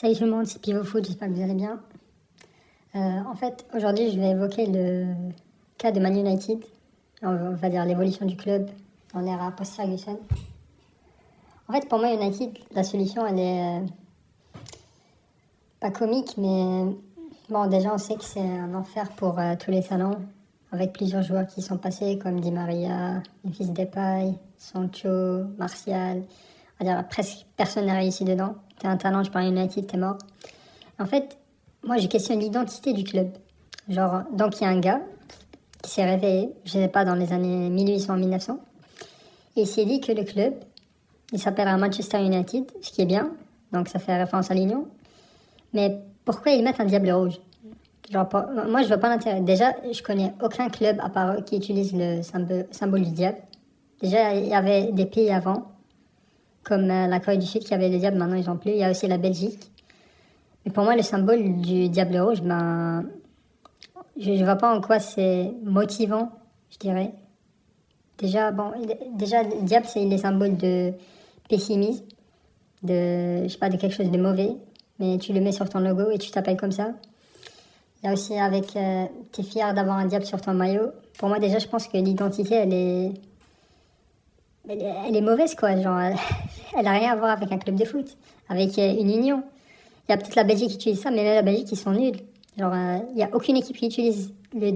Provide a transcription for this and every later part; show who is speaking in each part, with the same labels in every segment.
Speaker 1: Salut tout le monde, c'est Pivot Foot, j'espère que vous allez bien. En fait, aujourd'hui, je vais évoquer le cas de Man United, on va dire l'évolution du club dans l'ère post-Ferguson. En fait, pour moi, United, la solution, elle est pas comique, mais bon, déjà, on sait que c'est un enfer pour tous les talents, avec plusieurs joueurs qui sont passés, comme Di Maria, Memphis Depay, Sancho, Martial. On va dire presque personne n'a réussi dedans. T'es un talent, je parle United, t'es mort. En fait, moi, je questionne l'identité du club. Genre, donc il y a un gars qui s'est réveillé, je sais pas, dans les années 1800-1900, et il s'est dit que le club, il s'appellera Manchester United, ce qui est bien, donc ça fait référence à l'Union. Mais pourquoi ils mettent un diable rouge? Genre, moi, je vois pas l'intérêt. Déjà, je connais aucun club à part eux qui utilise le symbole du diable. Déjà, il y avait des pays avant, comme la Corée du Sud qui avait le diable, maintenant ils ont plus. Il y a aussi la Belgique. Mais pour moi, le symbole du diable rouge, ben, je vois pas en quoi c'est motivant, je dirais. Déjà, bon, déjà, le diable, c'est les symboles de pessimisme, je sais pas, de quelque chose de mauvais, mais tu le mets sur ton logo et tu t'appelles comme ça. Il y a aussi avec, t'es fier d'avoir un diable sur ton maillot. Pour moi, déjà, je pense que l'identité, elle est mauvaise, quoi. Genre, elle a rien à voir avec un club de foot, avec une union. Il y a peut-être la Belgique qui utilise ça, mais même la Belgique, ils sont nuls. Genre, il n'y a aucune équipe qui utilise le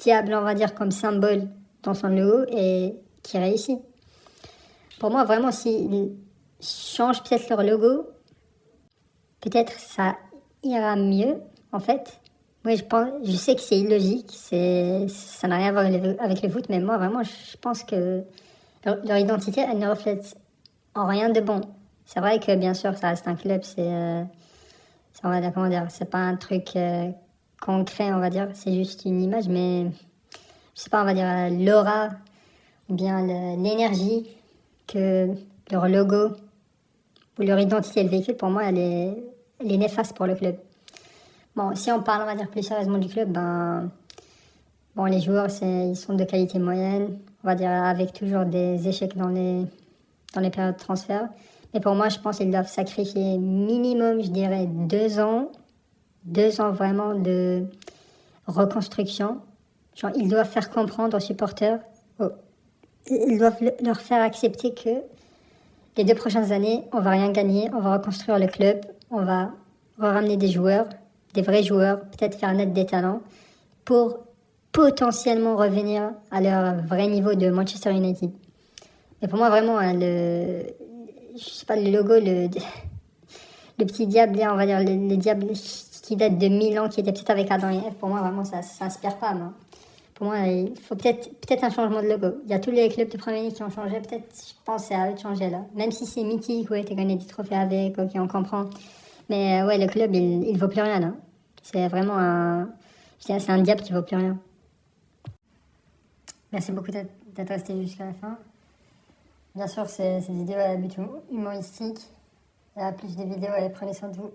Speaker 1: diable, on va dire, comme symbole dans son logo et qui réussit. Pour moi, vraiment, s'ils changent peut-être leur logo, peut-être ça ira mieux, en fait. Oui, je sais que c'est illogique, ça n'a rien à voir avec le foot, mais moi, vraiment, je pense que leur identité, elle ne reflète en rien de bon. C'est vrai que, bien sûr, ça reste un club, on va dire, comment dire, c'est pas un truc concret, on va dire, c'est juste une image, mais je sais pas, on va dire l'aura ou bien l'énergie que leur logo ou leur identité, le véhicule, pour moi, elle est néfaste pour le club. Bon, si on parle, on va dire plus sérieusement du club, ben, bon, les joueurs, ils sont de qualité moyenne, on va dire, avec toujours des échecs dans les périodes de transfert. Mais pour moi, je pense qu'ils doivent sacrifier minimum, je dirais, 2 ans 2 ans vraiment de reconstruction. Genre, ils doivent faire comprendre aux supporters, ils doivent leur faire accepter que les 2 prochaines années, on va rien gagner, on va reconstruire le club, on va ramener des joueurs, des vrais joueurs, peut-être faire naître des talents, pour potentiellement revenir à leur vrai niveau de Manchester United. Mais pour moi, vraiment, hein, je sais pas, le logo, le petit diable, on va dire, le diable qui date de 1000 ans, qui était peut-être avec Adam et Ève, pour moi, vraiment, ça s'inspire pas, moi. Pour moi, il faut peut-être un changement de logo. Il y a tous les clubs de première ligue qui ont changé, peut-être, je pense, c'est à eux de changer, là. Même si c'est mythique, ouais, t'as gagné des trophées avec, ok, on comprend. Mais ouais, le club, il vaut plus rien, là. C'est vraiment c'est un diable qui vaut plus rien. Merci beaucoup d'être resté jusqu'à la fin. Bien sûr, cette vidéo a un but humoristique. Il y a plus de vidéos, allez, prenez soin de vous.